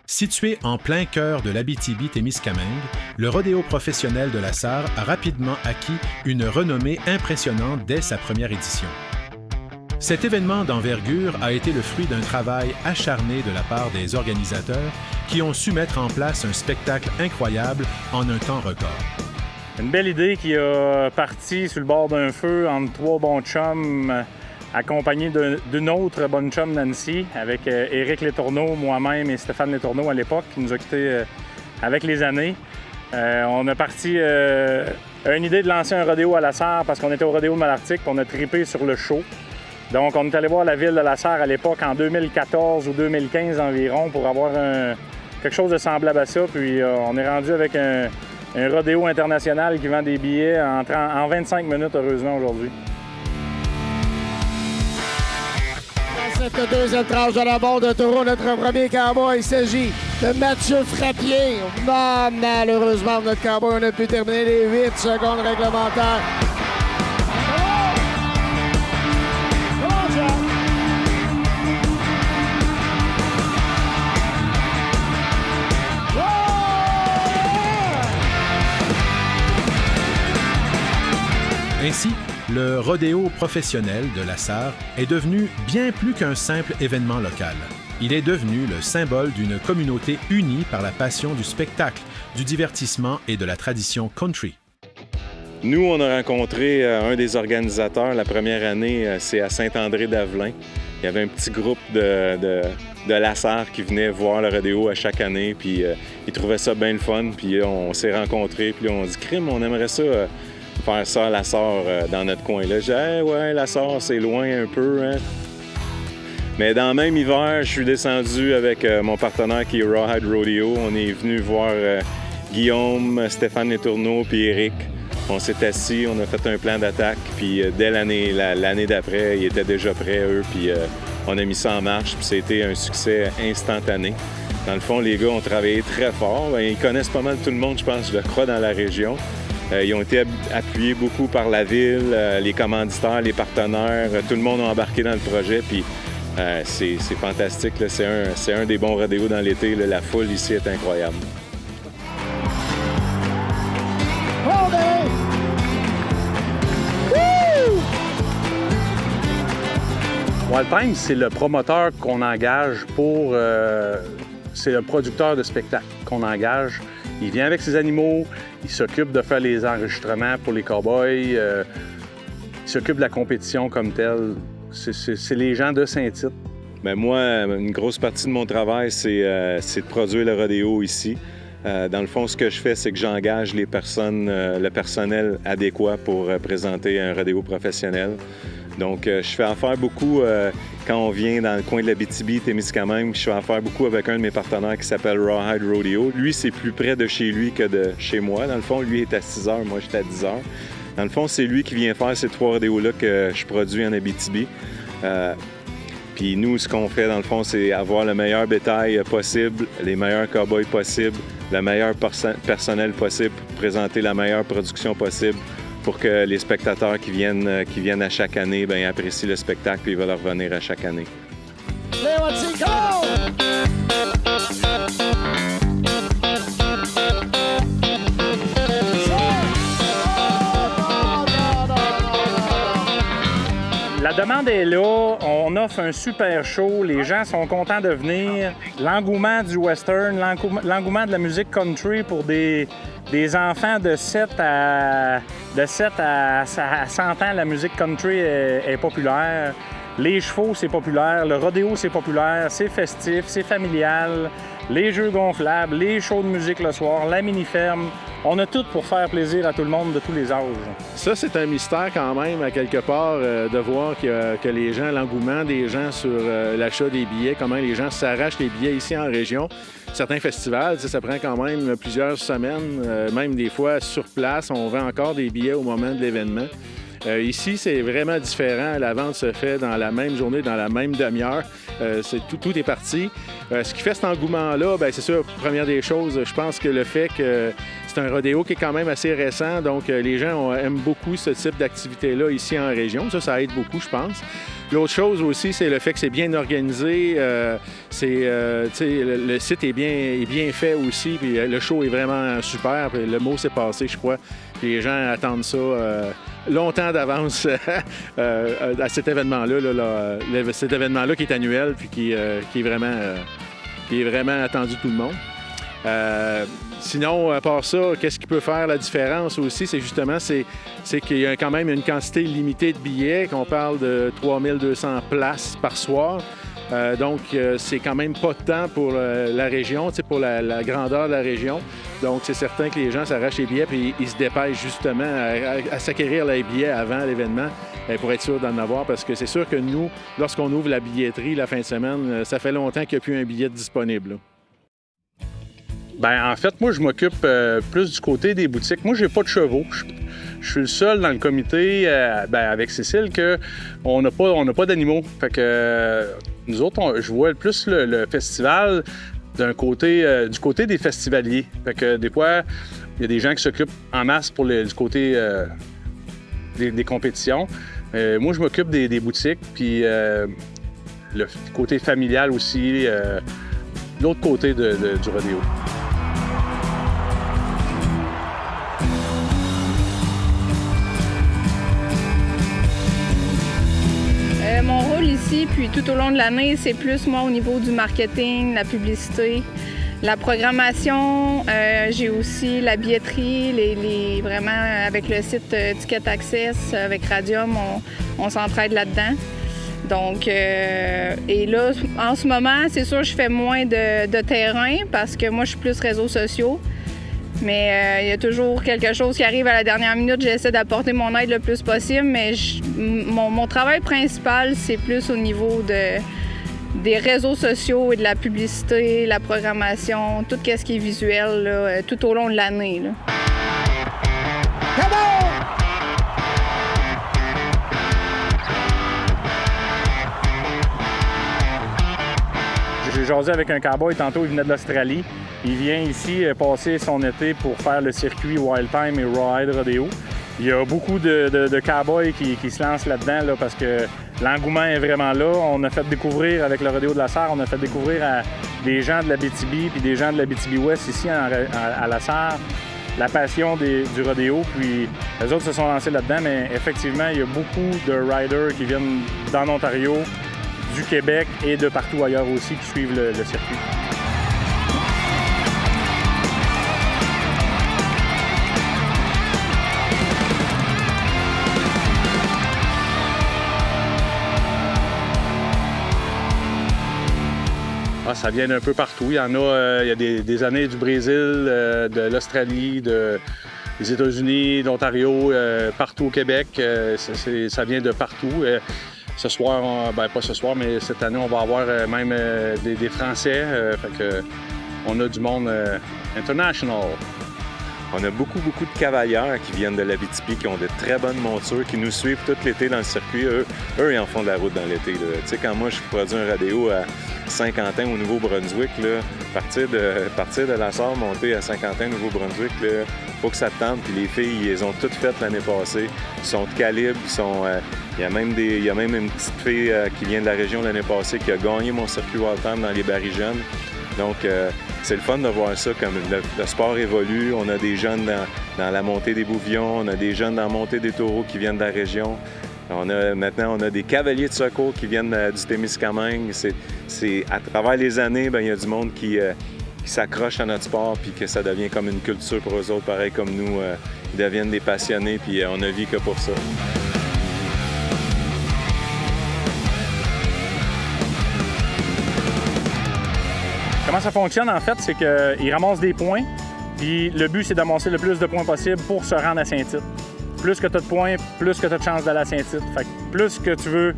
Situé en plein cœur de l'Abitibi-Témiscamingue, le rodéo professionnel de la Sarre a rapidement acquis une renommée impressionnante dès sa première édition. Cet événement d'envergure a été le fruit d'un travail acharné de la part des organisateurs qui ont su mettre en place un spectacle incroyable en un temps record. Une belle idée qui a parti sur le bord d'un feu entre trois bons chums, accompagné d'une autre bonne chum, Nancy, avec Éric Letourneau, moi-même et Stéphane Letourneau à l'époque, qui nous a quittés avec les années. On a parti une idée de lancer un rodéo à la Sarre parce qu'on était au rodéo de Malartic et on a trippé sur le show. Donc, on est allé voir la ville de la Sarre à l'époque, en 2014 ou 2015 environ, pour avoir quelque chose de semblable à ça. Puis, on est rendu avec un rodéo international qui vend des billets en 25 minutes, heureusement, aujourd'hui. Dans cette deuxième tranche de la bande de taureau, notre premier cowboy, il s'agit de Mathieu Frappier. Non, malheureusement, notre cowboy, on a pu terminer les 8 secondes réglementaires. Ainsi, le rodéo professionnel de la Sarre est devenu bien plus qu'un simple événement local. Il est devenu le symbole d'une communauté unie par la passion du spectacle, du divertissement et de la tradition country. Nous, on a rencontré un des organisateurs la première année, c'est à Saint-André-d'Avelin. Il y avait un petit groupe de la Sarre qui venait voir le rodéo à chaque année, puis ils trouvaient ça bien le fun, puis on s'est rencontrés, puis on dit « Crime, on aimerait ça... faire ça à la Sarre dans notre coin-là. J'ai dit hey, ouais, la Sarre, c'est loin un peu. Hein? » Mais dans le même hiver, je suis descendu avec mon partenaire qui est Rawhide Rodeo. On est venu voir Guillaume, Stéphane Letourneau puis Éric. On s'est assis, on a fait un plan d'attaque. Puis dès l'année d'après, ils étaient déjà prêts, eux. Puis on a mis ça en marche. Puis c'était un succès instantané. Dans le fond, les gars ont travaillé très fort. Bien, ils connaissent pas mal tout le monde, je pense, je le crois, dans la région. Ils ont été appuyés beaucoup par la ville, les commanditaires, les partenaires. Tout le monde a embarqué dans le projet, puis c'est fantastique. C'est un des bons rodéos dans l'été. La foule ici est incroyable. Wild Times, c'est le promoteur qu'on engage pour... c'est le producteur de spectacle qu'on engage. Il vient avec ses animaux, il s'occupe de faire les enregistrements pour les cowboys, il s'occupe de la compétition comme telle. C'est les gens de Saint-Tite. Bien, moi, une grosse partie de mon travail, c'est de produire le rodéo ici. Dans le fond, ce que je fais, c'est que j'engage les personnes, le personnel adéquat pour présenter un rodéo professionnel. Donc, je fais affaire beaucoup quand on vient dans le coin de l'Abitibi-Témiscamingue. Je fais affaire beaucoup avec un de mes partenaires qui s'appelle Rawhide Rodeo. Lui, c'est plus près de chez lui que de chez moi. Dans le fond, lui est à 6 heures, moi, j'étais à 10 heures. Dans le fond, c'est lui qui vient faire ces 3 rodéos-là que je produis en Abitibi. Puis nous, ce qu'on fait, dans le fond, c'est avoir le meilleur bétail possible, les meilleurs cow-boys possibles, le meilleur personnel possible pour présenter la meilleure production possible pour que les spectateurs qui viennent à chaque année bien, apprécient le spectacle et ils veulent revenir à chaque année. La demande est là, on offre un super show, les gens sont contents de venir. L'engouement du western, l'engouement de la musique country pour des enfants de 7 à 100 ans, la musique country est populaire. Les chevaux, c'est populaire. Le rodéo, c'est populaire. C'est festif, c'est familial. Les jeux gonflables, les shows de musique le soir, la mini-ferme. On a tout pour faire plaisir à tout le monde de tous les âges. Ça, c'est un mystère quand même, à quelque part, de voir que les gens, l'engouement des gens sur l'achat des billets, comment les gens s'arrachent les billets ici en région. Certains festivals, ça prend quand même plusieurs semaines, même des fois sur place, on vend encore des billets au moment de l'événement. Ici, c'est vraiment différent. La vente se fait dans la même journée, dans la même demi-heure. Tout est parti. Ce qui fait cet engouement-là, bien, c'est sûr, première des choses, je pense que le fait que c'est un rodéo qui est quand même assez récent, donc les gens aiment beaucoup ce type d'activité-là ici en région. Ça aide beaucoup, je pense. L'autre chose aussi, c'est le fait que c'est bien organisé. Le site est bien fait aussi. Puis le show est vraiment super. Puis le mot s'est passé, je crois. Puis les gens attendent ça longtemps d'avance à cet événement-là. Cet événement-là qui est annuel puis qui est vraiment attendu de tout le monde. Sinon, à part ça, qu'est-ce qui peut faire la différence aussi? C'est justement qu'il y a quand même une quantité limitée de billets, qu'on parle de 3200 places par soir. Donc, c'est quand même pas de temps pour la région, pour la grandeur de la région. Donc, c'est certain que les gens s'arrachent les billets et ils se dépêchent justement à s'acquérir les billets avant l'événement pour être sûr d'en avoir. Parce que c'est sûr que nous, lorsqu'on ouvre la billetterie la fin de semaine, ça fait longtemps qu'il n'y a plus un billet disponible, là. Bien, en fait, moi, je m'occupe plus du côté des boutiques. Moi, j'ai pas de chevaux. Je suis le seul dans le comité, avec Cécile, qu'on n'a pas d'animaux. Fait que nous autres, je vois plus le festival du côté des festivaliers. Fait que des fois, il y a des gens qui s'occupent en masse du côté des compétitions. Moi, je m'occupe des boutiques, puis le côté familial aussi, l'autre côté du rodéo. Mon rôle ici, puis tout au long de l'année, c'est plus moi au niveau du marketing, la publicité, la programmation. J'ai aussi la billetterie, vraiment avec le site Ticket Access, avec Radium, on s'entraide là-dedans. Donc, et là, en ce moment, c'est sûr, je fais moins de terrain parce que moi, je suis plus réseaux sociaux. Mais il y a toujours quelque chose qui arrive à la dernière minute. J'essaie d'apporter mon aide le plus possible, mais mon travail principal, c'est plus au niveau des réseaux sociaux et de la publicité, la programmation, tout ce qui est visuel là, tout au long de l'année. J'ai jasé avec un cowboy tantôt, il venait de l'Australie. Il vient ici passer son été pour faire le circuit Wild Time et Rawhide Rodeo. Il y a beaucoup de cowboys qui se lancent là-dedans là, parce que l'engouement est vraiment là. On a fait découvrir avec le rodéo de la Sarre, on a fait découvrir à des gens de l'Abitibi puis des gens de l'Abitibi-Ouest ici à la Sarre la passion du rodéo. Puis les autres se sont lancés là-dedans, mais effectivement, il y a beaucoup de riders qui viennent d'en Ontario, du Québec et de partout ailleurs aussi qui suivent le circuit. Ça vient d'un peu partout. Il y en a, il y a des années du Brésil, de l'Australie, des États-Unis, d'Ontario, partout au Québec. Ça vient de partout. Ce soir, pas ce soir, mais cette année, on va avoir même des Français. Fait que on a du monde international. On a beaucoup de cavalières qui viennent de l'Abitibi, qui ont de très bonnes montures, qui nous suivent tout l'été dans le circuit. Eux, ils en font de la route dans l'été. Tu sais, quand moi, je produis un rodéo à Saint-Quentin, au Nouveau-Brunswick, partir de la Sarre, monter à Saint-Quentin, Nouveau-Brunswick, il faut que ça te tente. Puis les filles, ils les ont toutes faites l'année passée. Ils sont de calibre, il y a même une petite fille qui vient de la région l'année passée qui a gagné mon circuit Wild Time dans les barils jeunes. Donc, c'est le fun de voir ça, comme le sport évolue. On a des jeunes dans la montée des Bouvions, on a des jeunes dans la montée des taureaux qui viennent de la région. Maintenant, on a des cavaliers de secours qui viennent du Témiscamingue. À travers les années, il y a du monde qui s'accroche à notre sport puis que ça devient comme une culture pour eux autres, pareil comme nous. Ils deviennent des passionnés puis on ne vit que pour ça. Comment ça fonctionne, en fait, c'est qu'ils ramassent des points, puis le but, c'est d'amasser le plus de points possible pour se rendre à Saint-Tite. Plus que tu as de points, plus que tu as de chances d'aller à Saint-Tite. Fait que plus que tu veux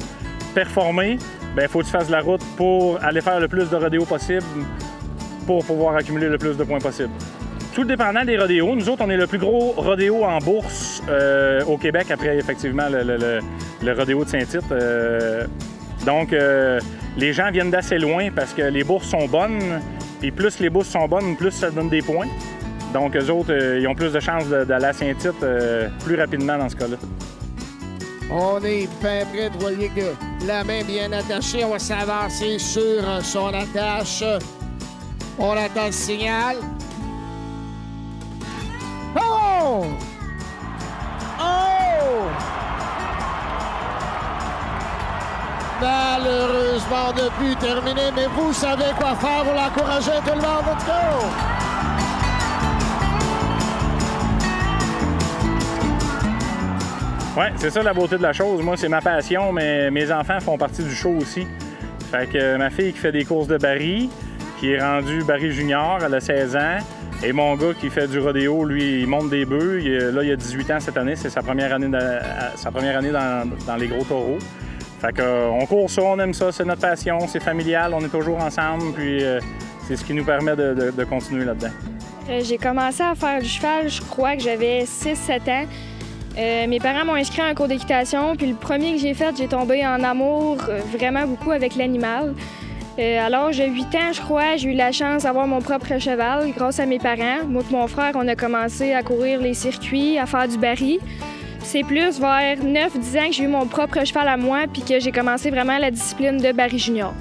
performer, il faut que tu fasses de la route pour aller faire le plus de rodéos possible pour pouvoir accumuler le plus de points possible. Tout dépendant des rodéos. Nous autres, on est le plus gros rodéo en bourse au Québec, après, effectivement, le rodéo de Saint-Tite. Donc, les gens viennent d'assez loin parce que les bourses sont bonnes. Puis plus les bourses sont bonnes, plus ça donne des points. Donc, eux autres, ils ont plus de chances d'aller à Saint-Tite plus rapidement dans ce cas-là. On est fin prêt de voyer que La main bien attachée, on va s'avancer sur son attache. On attend le signal. Oh! Oh! Malheureusement, de but terminé, mais vous savez quoi faire pour l'encourager, tout le monde. Let's go! Ouais, c'est ça la beauté de la chose. Moi, c'est ma passion, mais mes enfants font partie du show aussi. Fait que ma fille qui fait des courses de Barry, qui est rendue Barry Junior, elle a 16 ans. Et mon gars qui fait du rodéo, lui, il monte des bœufs. Il a 18 ans cette année. C'est sa première année, dans les gros taureaux. Fait qu'on court ça, on aime ça, c'est notre passion, c'est familial, on est toujours ensemble. Puis c'est ce qui nous permet de continuer là-dedans. J'ai commencé à faire du cheval, je crois que j'avais 6-7 ans. Mes parents m'ont inscrit à un cours d'équitation, puis le premier que j'ai fait, j'ai tombé en amour vraiment beaucoup avec l'animal. À l'âge de 8 ans, je crois, j'ai eu la chance d'avoir mon propre cheval grâce à mes parents. Moi et mon frère, on a commencé à courir les circuits, à faire du baril. C'est plus vers 9-10 ans que j'ai eu mon propre cheval à moi puis que j'ai commencé vraiment la discipline de baril junior.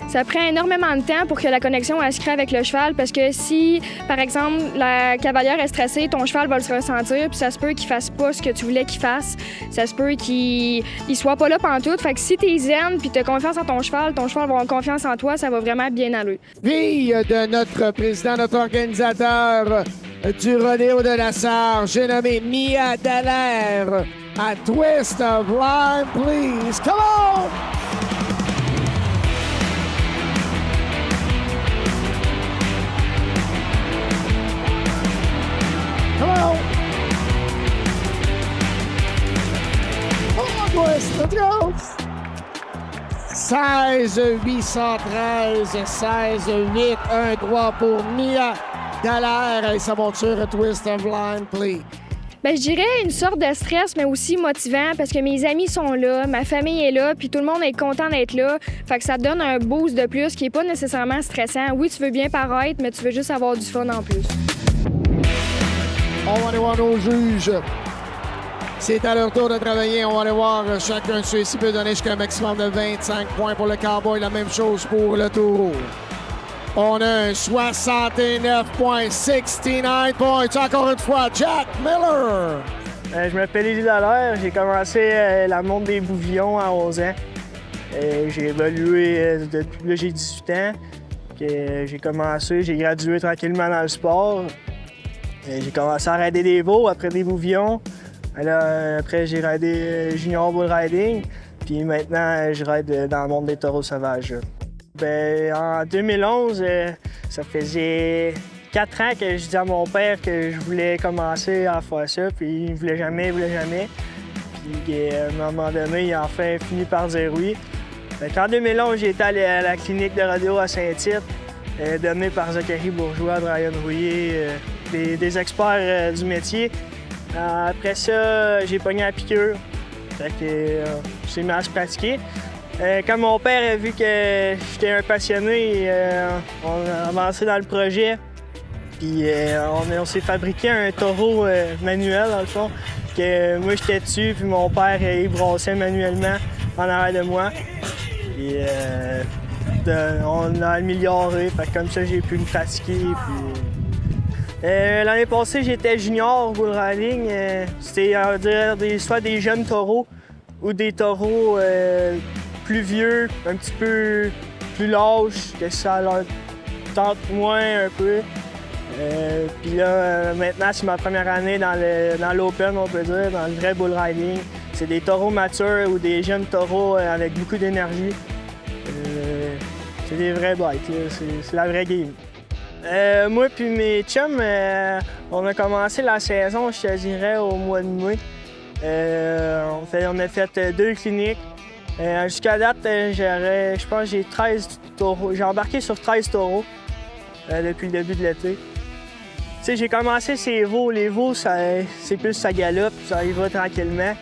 Ça prend énormément de temps pour que la connexion elle se crée avec le cheval parce que si, par exemple, la cavalière est stressée, ton cheval va le ressentir puis ça se peut qu'il fasse pas ce que tu voulais qu'il fasse. Ça se peut qu'il soit pas là pantoute. Fait que si t'es zen puis t'as confiance en ton cheval va avoir confiance en toi, ça va vraiment bien aller. Fille de notre président, notre organisateur du rodéo de la Sarre, j'ai nommé Mia Dallaire à Twist of Lime, please. Come on! Come on! Come on, Twist, let's go! 16-813, 16-8-1-3 pour Mia Dallaire et sa monture Twist of Lime, please. Bien, je dirais une sorte de stress, mais aussi motivant parce que mes amis sont là, ma famille est là, puis tout le monde est content d'être là. Fait que ça te donne un boost de plus qui n'est pas nécessairement stressant. Oui, tu veux bien paraître, mais tu veux juste avoir du fun en plus. On va aller voir nos juges. C'est à leur tour de travailler. On va aller voir chacun de ceux-ci peut donner jusqu'à un maximum de 25 points pour le Cowboy. La même chose pour le Taureau. On a un 69,69 points. Encore une fois, Jack Miller. Je m'appelle Élie Dallaire. J'ai commencé la monte des Bouvillons à 11 ans. J'ai évolué depuis là, j'ai 18 ans. J'ai gradué tranquillement dans le sport. J'ai commencé à rider des veaux après des Bouvillons. Après, j'ai ridé junior bull riding. Puis maintenant, je ride dans le monde des taureaux sauvages. En 2011, ça faisait 4 ans que je disais à mon père que je voulais commencer à faire ça, puis il voulait jamais. Puis à un moment donné, il a enfin fini par dire oui. En 2011, j'ai été à la clinique de rodéo à Saint-Tite, donnée par Zachary Bourgeois, Brian Rouillé, des experts du métier. Après ça, j'ai pogné la piqûre. Je suis mis à se pratiquer. Quand mon père a vu que j'étais un passionné, on a avancé dans le projet. Puis on s'est fabriqué un taureau manuel, dans le fond. Que moi, j'étais dessus, puis mon père, il brossait manuellement en arrière de moi. Puis on a amélioré. Fait que comme ça, j'ai pu me pratiquer. Puis... L'année passée, j'étais junior bull riding. C'était soit des jeunes taureaux ou des taureaux plus vieux, un petit peu plus lâches, que ça leur tente moins un peu. Puis là, maintenant, c'est ma première année dans l'open, on peut dire, dans le vrai bull riding. C'est des taureaux matures ou des jeunes taureaux avec beaucoup d'énergie. C'est des vrais bikes, c'est la vraie game. Moi puis mes chums, on a commencé la saison, je te dirais, au mois de mai. On a fait 2 cliniques. Jusqu'à date, je pense que j'ai 13 taureaux. J'ai embarqué sur 13 taureaux depuis le début de l'été. Tu sais, j'ai commencé ces veaux. Les veaux, c'est plus ça galope, ça y va tranquillement.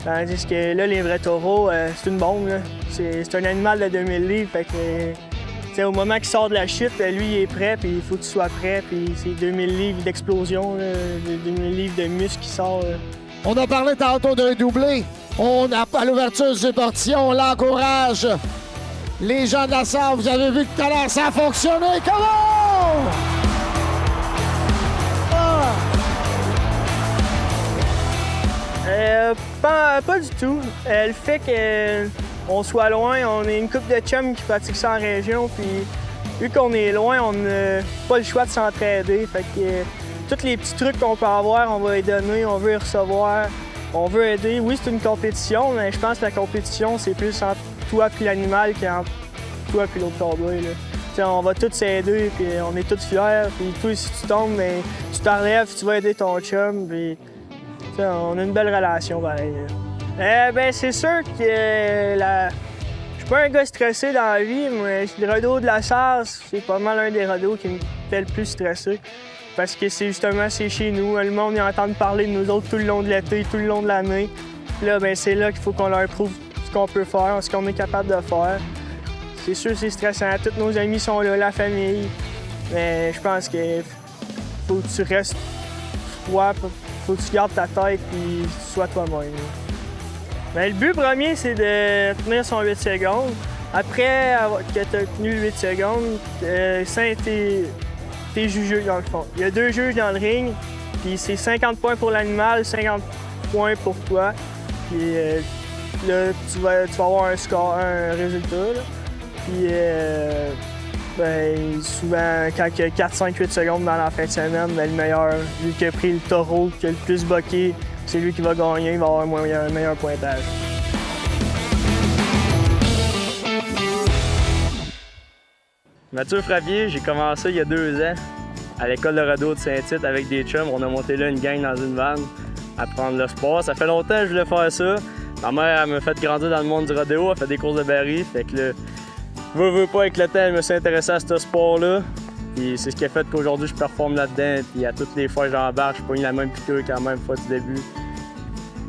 Tandis que là, les vrais taureaux, c'est une bombe. C'est un animal de 2000 livres. Fait que, au moment qu'il sort de la chute, lui, il est prêt, puis il faut que tu sois prêt. Puis c'est 2000 livres d'explosion, 2000 livres de muscles qui sortent. On a parlé tantôt d'un doublé. On a à l'ouverture du portillon, on l'encourage. Les gens de la salle, vous avez vu que tout à l'heure, ça a fonctionné. Comment? Pas du tout. Le fait qu'on soit loin, on est une couple de chums qui pratiquent ça en région, puis vu qu'on est loin, on n'a pas le choix de s'entraider. Fait que tous les petits trucs qu'on peut avoir, on va les donner, on veut les recevoir, on veut aider. Oui, c'est une compétition, mais je pense que la compétition, c'est plus entre toi et l'animal qu'entre toi et l'autre cowboy. On va tous s'aider, puis on est tous fiers. Puis toi, si tu tombes, mais tu t'en relèves, tu vas aider ton chum, puis on a une belle relation, pareil. C'est sûr que je suis pas un gars stressé dans la vie, mais le rodéo de la Sarre, c'est pas mal un des rodéos qui me fait le plus stresser. Parce que c'est chez nous. Le monde y entend parler de nous autres tout le long de l'été, tout le long de l'année. Puis là, c'est là qu'il faut qu'on leur prouve ce qu'on peut faire, ce qu'on est capable de faire. C'est sûr c'est stressant. Tous nos amis sont là, la famille. Mais je pense qu'il faut que tu restes froid, faut que tu gardes ta tête et sois toi-même. Le but premier, c'est de tenir son 8 secondes. Après que tu as tenu le 8 secondes, t'es jugé dans le fond. Il y a 2 juges dans le ring, puis c'est 50 points pour l'animal, 50 points pour toi. Puis là, tu vas avoir un score, un résultat. Là. Puis souvent, quand il y a 4, 5, 8 secondes dans la fin de semaine, le meilleur, lui qui a pris le taureau, qui a le plus boqué, c'est lui qui va gagner, il va avoir un meilleur pointage. Mathieu Frappier, j'ai commencé il y a 2 ans à l'école de rodéo de Saint-Tite avec des chums. On a monté là une gang dans une vanne à prendre le sport. Ça fait longtemps que je voulais faire ça. Ma mère elle m'a fait grandir dans le monde du rodéo, elle fait des courses de baril. Fait que là, veux pas avec le temps, elle me s'est intéressée à ce sport-là. Puis c'est ce qui a fait qu'aujourd'hui je performe là-dedans. Puis à toutes les fois que j'embarque, je pogne la même piqûre qu'à la même fois du début.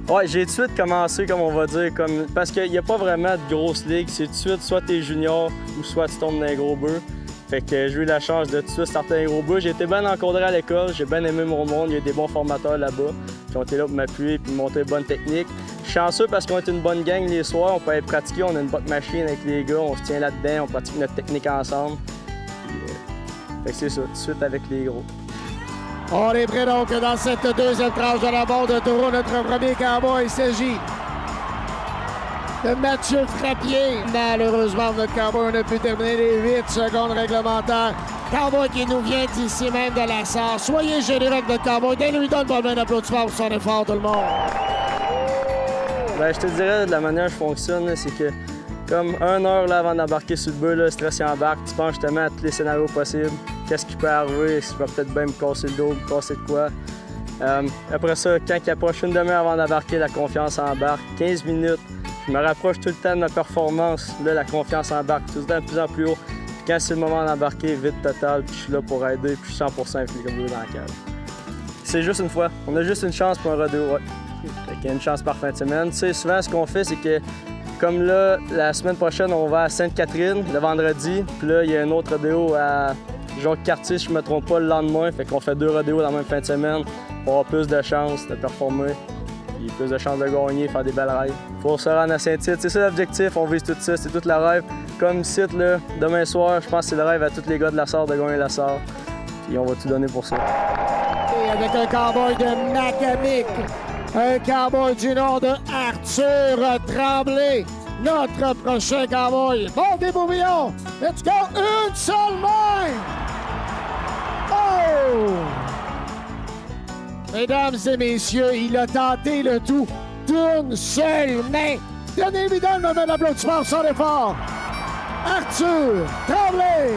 Ouais, j'ai tout de suite commencé, comme on va dire, parce qu'il n'y a pas vraiment de grosses ligues. C'est tout de suite, soit t'es junior ou soit tu tombes dans les gros bœufs. Fait que j'ai eu la chance de tout de suite starter dans les gros bœufs. J'ai été bien encadré à l'école, j'ai bien aimé mon monde. Il y a des bons formateurs là-bas qui ont été là pour m'appuyer et me montrer bonne technique. Je suis chanceux parce qu'on est une bonne gang les soirs. On peut aller pratiquer, on a une bonne machine avec les gars, on se tient là-dedans, on pratique notre technique ensemble. Fait que c'est ça, tout de suite avec les gros. On est prêt donc dans cette deuxième tranche de la bande de taureau. Notre premier cowboy, il s'agit de Mathieu Frappier. Malheureusement, notre cowboy n'a pu terminer les 8 secondes réglementaires. Cowboy qui nous vient d'ici même de la Sarre. Soyez généreux avec notre cowboy. Donnez-lui donne pas un applaudissement pour son effort, tout le monde. Je te dirais, de la manière dont je fonctionne, c'est que comme 1 heure là, avant d'embarquer sur le bœuf, le stress embarque, tu penses justement à tous les scénarios possibles. Qu'est-ce qui peut arriver? Si je peux peut-être bien me casser le dos, me casser de quoi. Après ça, quand il approche une demi-heure avant d'embarquer, la confiance embarque. 15 minutes, je me rapproche tout le temps de ma performance. Là, la confiance embarque tout le temps de plus en plus haut. Puis quand c'est le moment d'embarquer, vite total, puis je suis là pour aider, puis je suis 100% impliqué dans la cage. C'est juste une fois. On a juste une chance pour un rodéo, ouais. Fait qu'il y a une chance par fin de semaine. Tu sais, souvent, ce qu'on fait, c'est que comme là, la semaine prochaine, on va à Sainte-Catherine, le vendredi. Puis là, il y a un autre rodéo à Jacques-Cartier, si je ne me trompe pas, le lendemain. Fait qu'on fait 2 rodéos dans la même fin de semaine pour avoir plus de chances de performer. Puis plus de chances de gagner, faire des belles rêves. Faut se rendre à Saint-Tite. C'est ça l'objectif, on vise tout ça, c'est tout le rêve. Comme site, là, demain soir, je pense que c'est le rêve à tous les gars de la Sarre de gagner la Sarre. Puis on va tout donner pour ça. Et avec un cowboy de Macamic, un cowboy du nom de Arthur Tremblay. Notre prochain cowboy. Bon débourillon! Let's go! Une seule main! Oh! Mesdames et messieurs, il a tenté le tout d'une seule main. Donnez-lui un moment d'applaudissement sans effort. Arthur Tremblay!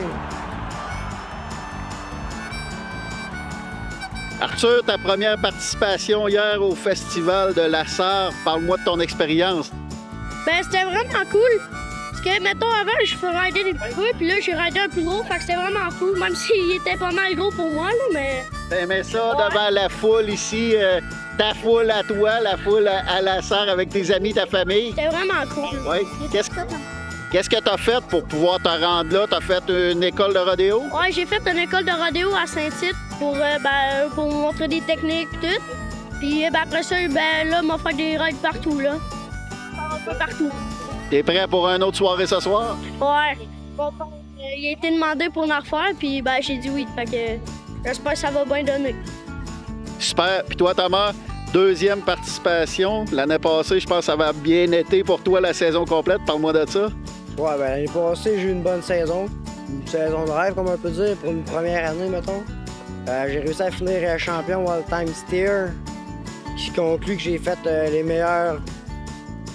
Arthur, ta première participation hier au Festival de la Sarre. Parle-moi de ton expérience. C'était vraiment cool. Parce que, mettons, avant, je faisais des petits peu, puis là, j'ai raidé un plus gros, fait que c'était vraiment cool, même s'il était pas mal gros pour moi, là, mais... T'aimais ça devant la foule ici, ta foule à toi, la foule à la Sarre avec tes amis, ta famille? C'était vraiment cool. Oui. Qu'est-ce que t'as fait pour pouvoir te rendre là? T'as fait une école de rodéo? Oui, j'ai fait une école de rodéo à Saint-Tite pour montrer des techniques et tout. Puis après ça, là, m'a fait des rides partout, là. un peu partout. T'es prêt pour une autre soirée ce soir? Ouais. Il a été demandé pour en refaire, puis ben, j'ai dit oui. Fait que j'espère que ça va bien donner. Super. Puis toi, Thomas, deuxième participation. L'année passée, je pense que ça va bien été pour toi la saison complète. Parle-moi de ça. Ouais, ben l'année passée, j'ai eu une bonne saison. Une saison de rêve, comme on peut dire, pour une première année, mettons. J'ai réussi à finir champion all-time steer. Qui conclut que j'ai fait les meilleurs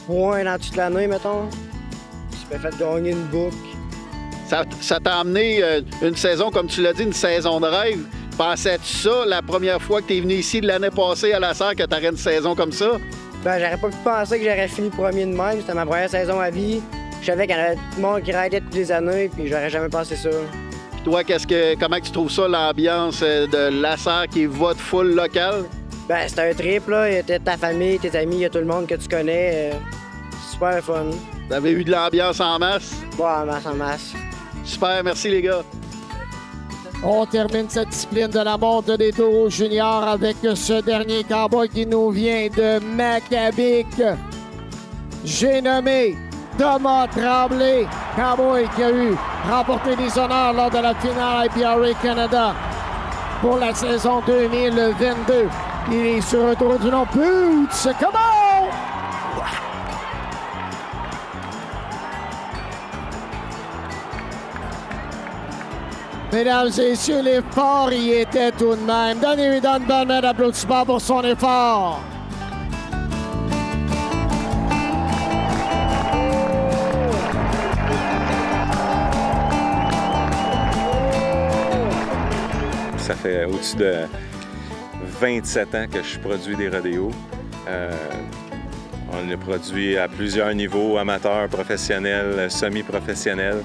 points dans toute l'année, mettons. J'ai fait gagner une boucle. Ça t'a amené une saison, comme tu l'as dit, une saison de rêve. Pensais-tu ça la première fois que tu es venu ici de l'année passée à la Sarre, que tu aurais une saison comme ça? Ben, j'aurais pas pu penser que j'aurais fini premier de même. C'était ma première saison à vie. Je savais qu'il y en avait tout le monde qui raidait toutes les années, puis j'aurais jamais pensé ça. Puis toi, comment tu trouves ça, l'ambiance de la Sarre qui est votre foule locale? Ben, c'était un trip, là. Il y a ta famille, tes amis, il y a tout le monde que tu connais. Super fun. Vous avez eu de l'ambiance en masse? Ouais, en masse, en masse. Super, merci les gars. On termine cette discipline de la monte des taureaux juniors avec ce dernier cowboy qui nous vient de Maccabic. J'ai nommé Thomas Tremblay, cowboy qui a remporté des honneurs lors de la finale IPRA Canada pour la saison 2022. Il est sur un tour du nom Boots. Come on! Mesdames et messieurs, l'effort y était tout de même. Donnez-lui une bonne main d'applaudissement pour son effort. Ça fait au-dessus de 27 ans que je produis des rodéos. On les produit à plusieurs niveaux, amateurs, professionnels, semi-professionnels.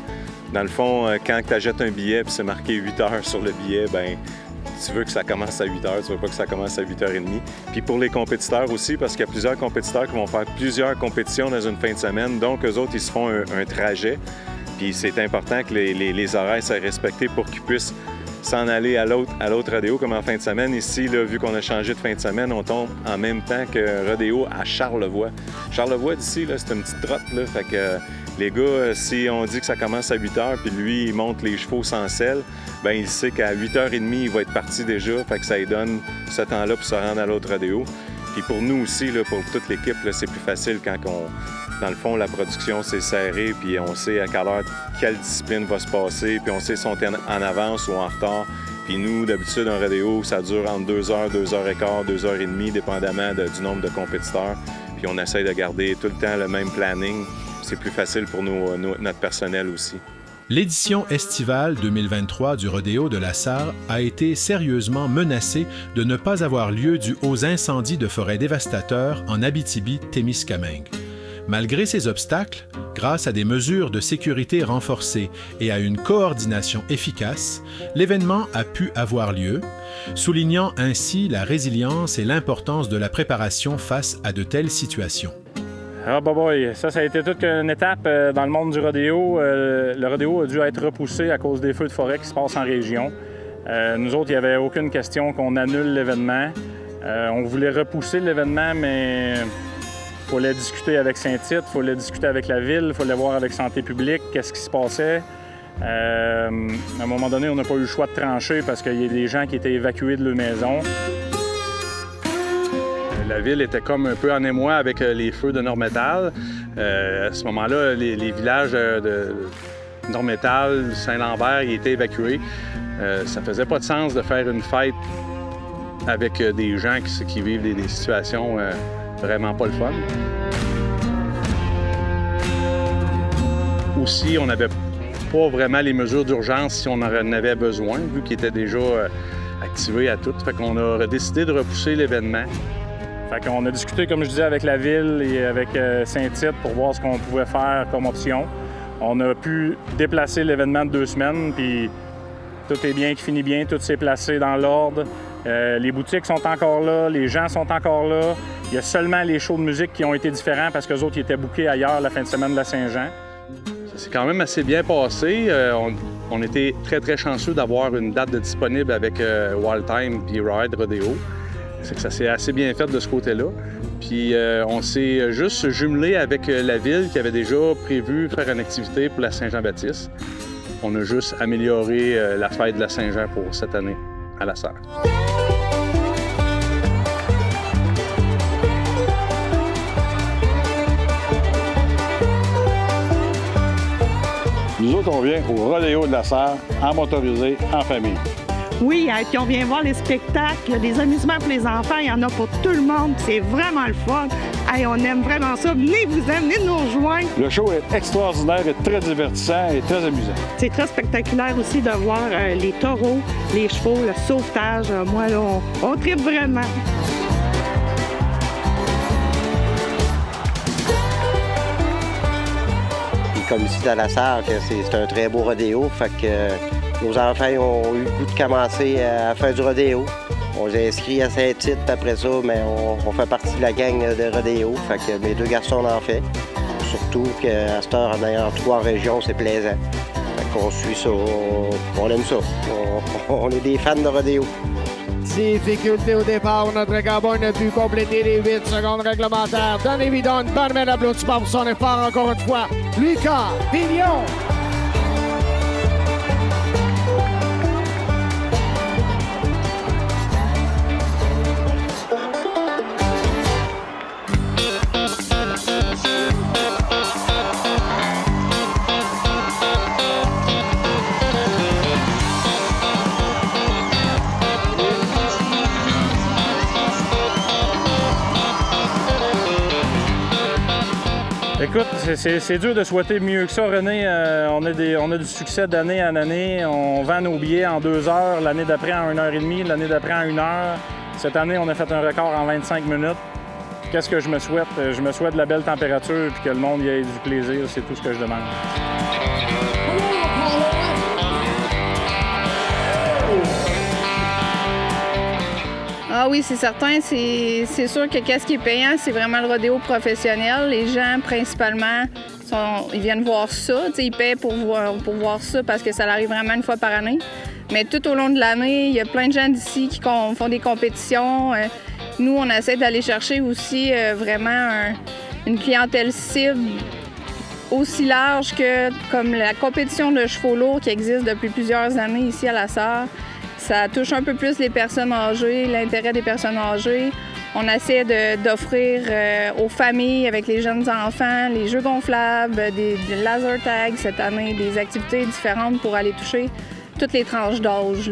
Dans le fond, quand tu achètes un billet et c'est marqué 8 heures sur le billet, ben tu veux que ça commence à 8 heures, tu veux pas que ça commence à 8h30. Puis pour les compétiteurs aussi, parce qu'il y a plusieurs compétiteurs qui vont faire plusieurs compétitions dans une fin de semaine, donc eux autres, ils se font un trajet. Puis c'est important que les horaires soient respectés pour qu'ils puissent s'en aller à l'autre rodéo, comme en fin de semaine. Ici, là, vu qu'on a changé de fin de semaine, on tombe en même temps que rodéo à Charlevoix. Charlevoix, d'ici, là, c'est une petite trotte, là, fait que les gars, si on dit que ça commence à 8 h, puis lui, il monte les chevaux sans selle, bien, il sait qu'à 8h30, il va être parti déjà, fait que ça lui donne ce temps-là pour se rendre à l'autre rodéo. Puis pour nous aussi, là, pour toute l'équipe, c'est plus facile quand dans le fond, la production s'est serrée, puis on sait à quelle heure, quelle discipline va se passer, puis on sait si on est en avance ou en retard. Puis nous, d'habitude, un rodéo, ça dure entre 2 h, 2 h 15, 2 h 30, dépendamment du nombre de compétiteurs. Puis on essaye de garder tout le temps le même planning. C'est plus facile pour notre personnel aussi. L'édition estivale 2023 du rodéo de la Sarre a été sérieusement menacée de ne pas avoir lieu dû aux incendies de forêt dévastateurs en Abitibi-Témiscamingue. Malgré ces obstacles, grâce à des mesures de sécurité renforcées et à une coordination efficace, l'événement a pu avoir lieu, soulignant ainsi la résilience et l'importance de la préparation face à de telles situations. Ah boy, ça a été toute une étape dans le monde du rodéo. Le rodéo a dû être repoussé à cause des feux de forêt qui se passent en région. Nous autres, il n'y avait aucune question qu'on annule l'événement. On voulait repousser l'événement, mais il fallait discuter avec Saint-Tite, il fallait discuter avec la ville, il fallait voir avec Santé publique qu'est-ce qui se passait. À un moment donné, on n'a pas eu le choix de trancher parce qu'il y a des gens qui étaient évacués de leur maison. La ville était comme un peu en émoi avec les feux de Nord-Métal. À ce moment-là, les villages de Nord-Métal, Saint-Lambert, ils étaient évacués. Ça faisait pas de sens de faire une fête avec des gens qui vivent des situations vraiment pas le fun. Aussi, on n'avait pas vraiment les mesures d'urgence si on en avait besoin, vu qu'ils étaient déjà activés à tout. Fait qu'on a décidé de repousser l'événement. Fait qu'on a discuté, comme je disais, avec la ville et avec Saint-Tite pour voir ce qu'on pouvait faire comme option. On a pu déplacer l'événement de 2 semaines, puis tout est bien qui finit bien, tout s'est placé dans l'ordre. Les boutiques sont encore là, les gens sont encore là. Il y a seulement les shows de musique qui ont été différents parce qu'eux autres ils étaient bookés ailleurs la fin de semaine de la Saint-Jean. Ça s'est quand même assez bien passé. On était très, très chanceux d'avoir une date de disponible avec Wild Time et Ride Rodeo. C'est que ça s'est assez bien fait de ce côté-là. Puis on s'est juste jumelé avec la ville qui avait déjà prévu faire une activité pour la Saint-Jean-Baptiste. On a juste amélioré la fête de la Saint-Jean pour cette année à la Sarre. Nous autres, on vient au rodéo de la Sarre, en motorisé, en famille. Oui, puis on vient voir les spectacles, les amusements pour les enfants, il y en a pour tout le monde, c'est vraiment le fun. Hey, on aime vraiment ça, venez nous rejoindre. Le show est extraordinaire, est très divertissant et très amusant. C'est très spectaculaire aussi de voir les taureaux, les chevaux, le sauvetage. Moi, là, on tripe vraiment. Puis comme ici dans la Sarre, c'est un très beau rodéo, fait que nos enfants ont eu le goût de commencer à faire du rodéo. On les a inscrits à Saint-Tite, après ça, mais on fait partie de la gang de rodéo. Fait que mes 2 garçons en fait. Surtout qu'à cette heure, en ayant 3 régions, c'est plaisant. Fait qu'on suit ça, on aime ça. On est des fans de rodéo. Difficulté au départ, notre cowboy n'a pu compléter les 8 secondes réglementaires. Donnez-lui donc une bonne main d'applaudissement pour son effort encore une fois. Lucas Pignon. Écoute, c'est dur de souhaiter mieux que ça, René. On a du succès d'année en année. On vend nos billets en 2 heures, l'année d'après en 1h30, l'année d'après en 1 heure. Cette année, on a fait un record en 25 minutes. Qu'est-ce que je me souhaite? Je me souhaite de la belle température et que le monde y ait du plaisir. C'est tout ce que je demande. Ah oui, c'est certain. C'est sûr que qu'est-ce qui est payant, c'est vraiment le rodéo professionnel. Les gens, principalement, ils viennent voir ça. Ils paient pour voir ça parce que ça arrive vraiment une fois par année. Mais tout au long de l'année, il y a plein de gens d'ici qui font des compétitions. Nous, on essaie d'aller chercher aussi vraiment une clientèle cible aussi large que comme la compétition de chevaux lourds qui existe depuis plusieurs années ici à la Sarre. Ça touche un peu plus les personnes âgées, l'intérêt des personnes âgées. On essaie d'offrir aux familles avec les jeunes enfants les jeux gonflables, des laser tags cette année, des activités différentes pour aller toucher toutes les tranches d'âge.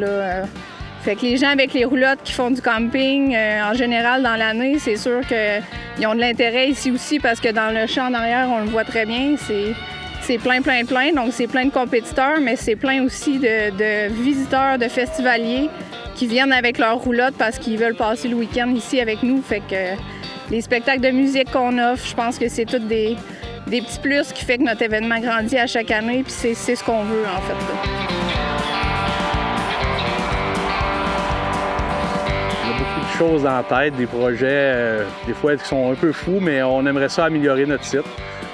Fait que les gens avec les roulottes qui font du camping, en général dans l'année, c'est sûr qu'ils ont de l'intérêt ici aussi parce que dans le champ en arrière, on le voit très bien. C'est plein, donc c'est plein de compétiteurs, mais c'est plein aussi de visiteurs, de festivaliers qui viennent avec leurs roulottes parce qu'ils veulent passer le week-end ici avec nous. Fait que les spectacles de musique qu'on offre, je pense que c'est tous des petits plus qui fait que notre événement grandit à chaque année, puis c'est ce qu'on veut en fait. On a beaucoup de choses en tête, des projets des fois qui sont un peu fous, mais on aimerait ça améliorer notre site.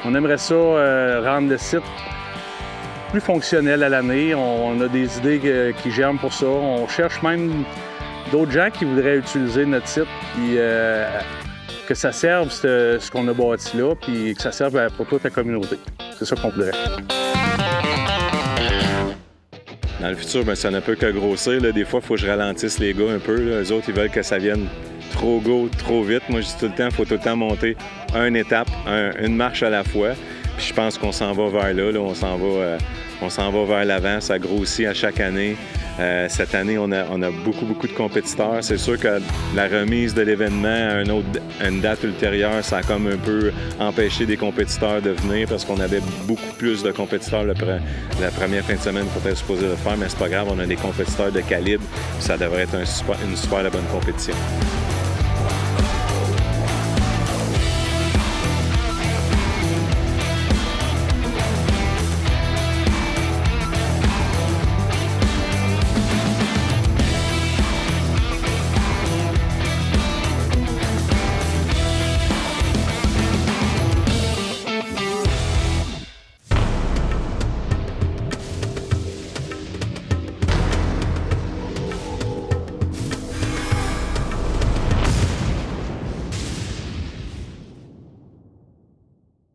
On aimerait ça rendre le site plus fonctionnel à l'année. On a des idées qui germent pour ça. On cherche même d'autres gens qui voudraient utiliser notre site, puis que ça serve ce qu'on a bâti là, puis que ça serve pour toute la communauté. C'est ça qu'on voudrait. Dans le futur, bien, ça ne peut que grossir. Là. Des fois, il faut que je ralentisse les gars un peu. Là. Eux autres, ils veulent que ça vienne trop go, trop vite. Moi, je dis tout le temps, il faut tout le temps monter une étape, une marche à la fois. Puis je pense qu'on s'en va vers là. On s'en va vers l'avant. Ça grossit à chaque année. Cette année, on a beaucoup de compétiteurs. C'est sûr que la remise de l'événement à une date ultérieure, ça a comme un peu empêché des compétiteurs de venir parce qu'on avait beaucoup plus de compétiteurs la première fin de semaine qu'on était supposé le faire. Mais c'est pas grave, on a des compétiteurs de calibre. Ça devrait être une super bonne compétition.